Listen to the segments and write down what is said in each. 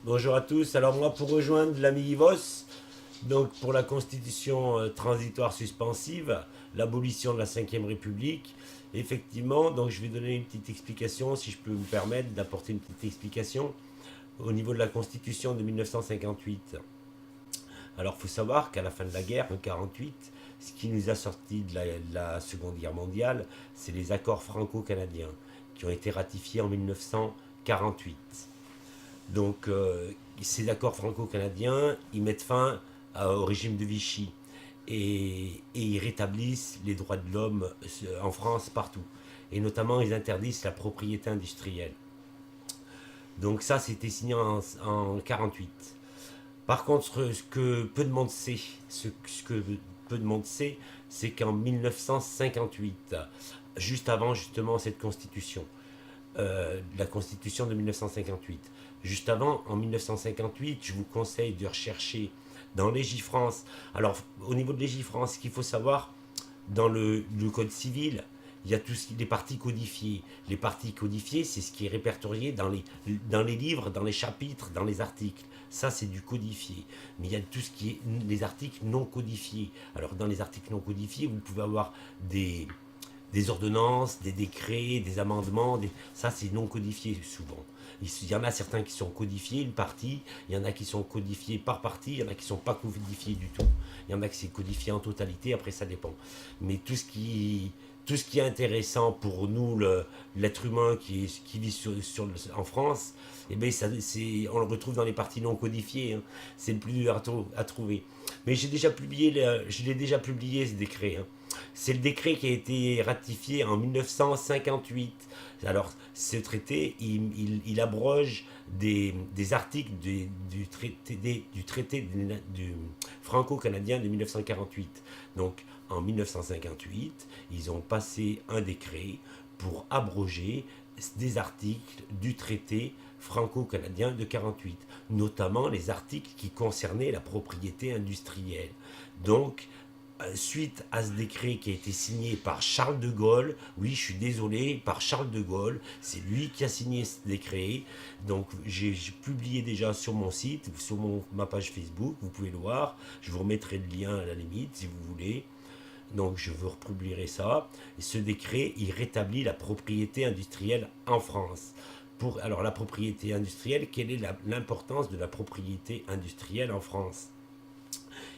Bonjour à tous. Alors moi, pour rejoindre l'ami Vos, donc pour la constitution transitoire suspensive, l'abolition de la Ve République, effectivement, donc je vais donner une petite explication, si je peux me permettre d'apporter une petite explication au niveau de la constitution de 1958. Alors il faut savoir qu'à la fin de la guerre, en 1948, ce qui nous a sorti de la Seconde Guerre mondiale, c'est les accords franco-canadiens qui ont été ratifiés en 1948. Donc, ces accords franco-canadiens, ils mettent fin au régime de Vichy et ils rétablissent les droits de l'homme en France partout. Et notamment, ils interdisent la propriété industrielle. Donc ça, c'était signé en 48. Par contre, ce que peu de monde sait, ce que peu de monde sait, c'est qu'en 1958, juste avant justement cette constitution, la constitution de 1958. Juste avant, en 1958, je vous conseille de rechercher dans Légifrance. Alors, au niveau de Légifrance, ce qu'il faut savoir, dans le code civil, il y a tous les parties codifiées. Les parties codifiées, c'est ce qui est répertorié dans les livres, dans les chapitres, dans les articles. Ça, c'est du codifié. Mais il y a tout ce qui est les articles non codifiés. Alors, dans les articles non codifiés, vous pouvez avoir des ordonnances, des décrets, des amendements, ça c'est non codifié souvent. Il y en a certains qui sont codifiés, une partie, il y en a qui sont codifiés par partie, il y en a qui ne sont pas codifiés du tout. Il y en a qui c'est codifié en totalité, après ça dépend. Mais tout ce qui est intéressant pour nous, l'être humain qui vit en France, eh bien, on le retrouve dans les parties non codifiées. Hein. C'est le plus dur à trouver. Mais je l'ai déjà publié ce décret. Hein. C'est le décret qui a été ratifié en 1958. Alors, ce traité, il abroge des articles du traité du franco-canadien de 1948. Donc, en 1958, ils ont passé un décret pour abroger des articles du traité franco-canadien de 1948, notamment les articles qui concernaient la propriété industrielle. Donc, suite à ce décret qui a été signé par Charles de Gaulle, oui, je suis désolé, par Charles de Gaulle, c'est lui qui a signé ce décret. Donc, j'ai publié déjà sur mon site, sur ma page Facebook, vous pouvez le voir. Je vous remettrai le lien à la limite si vous voulez. Donc, je vous republierai ça. Et ce décret, il rétablit la propriété industrielle en France. Alors, la propriété industrielle, quelle est l'importance de la propriété industrielle en France?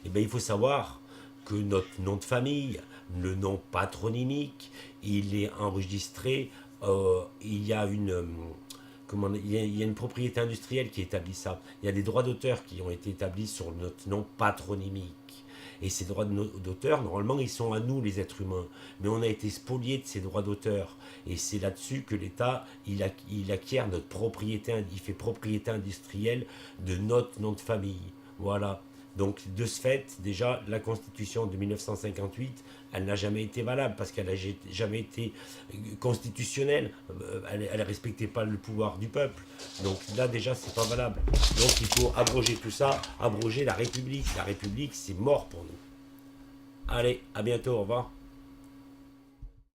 Eh bien, il faut savoir que notre nom de famille, le nom patronymique, il est enregistré, il y a une propriété industrielle qui établit ça. Il y a des droits d'auteur qui ont été établis sur notre nom patronymique. Et ces droits d'auteur, normalement, ils sont à nous, les êtres humains. Mais on a été spoliés de ces droits d'auteur. Et c'est là-dessus que l'État, il acquiert notre propriété, il fait propriété industrielle de notre nom de famille. Voilà. Donc, de ce fait, déjà, la Constitution de 1958, elle n'a jamais été valable parce qu'elle n'a jamais été constitutionnelle. Elle ne respectait pas le pouvoir du peuple. Donc là, déjà, c'est pas valable. Donc, il faut abroger tout ça, abroger la République. La République, c'est mort pour nous. Allez, à bientôt, au revoir.